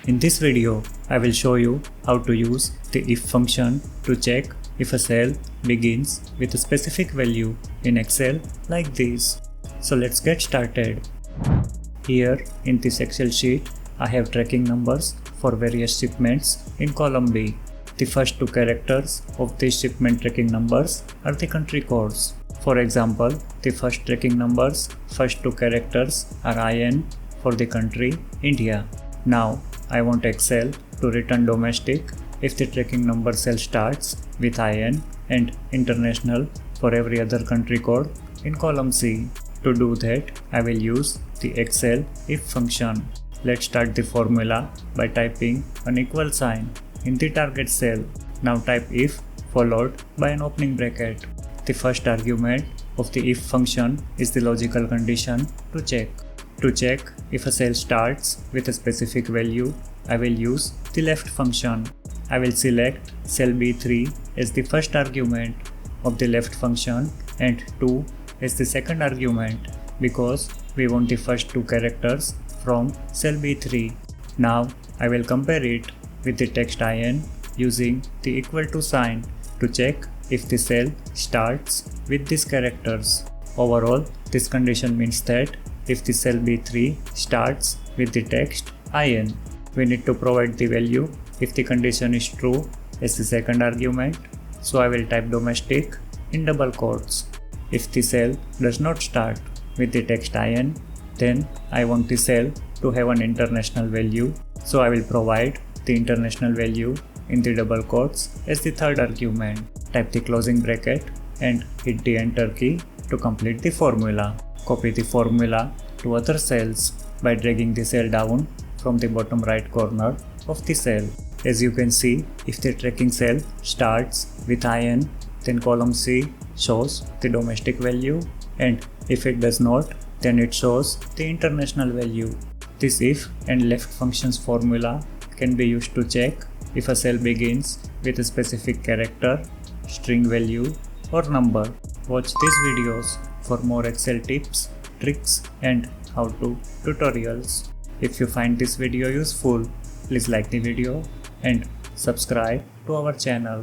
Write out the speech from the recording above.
In this video, I will show you how to use the if function to check if a cell begins with a specific value in Excel like this. So let's get started. Here in this Excel sheet, I have tracking numbers for various shipments in column B. The first two characters of these shipment tracking numbers are the country codes. For example, the first tracking numbers, first two characters are IN for the country India. Now, I want Excel to return domestic if the tracking number cell starts with IN and international for every other country code in column C. To do that, I will use the Excel if function. Let's start the formula by typing an equal sign in the target cell. Now type if followed by an opening bracket. The first argument of the if function is the logical condition to check. To check if a cell starts with a specific value, I will use the left function. I will select cell B3 as the first argument of the left function and 2 as the second argument because we want the first two characters from cell B3. Now I will compare it with the text IN using the equal to sign to check if the cell starts with these characters. Overall, this condition means that if the cell B3 starts with the text IN, we need to provide the value if the condition is true as the second argument. So I will type domestic in double quotes. If the cell does not start with the text IN, then I want the cell to have an international value. So I will provide the international value in the double quotes as the third argument. Type the closing bracket and hit the enter key to complete the formula. Copy the formula to other cells by dragging the cell down from the bottom right corner of the cell. As you can see, if the tracking cell starts with IN, then column C shows the domestic value, and if it does not, then it shows the international value. This if and left functions formula can be used to check if a cell begins with a specific character, string value, or number. Watch these videos for more Excel tips, tricks, and how-to tutorials. If you find this video useful, please like the video and subscribe to our channel.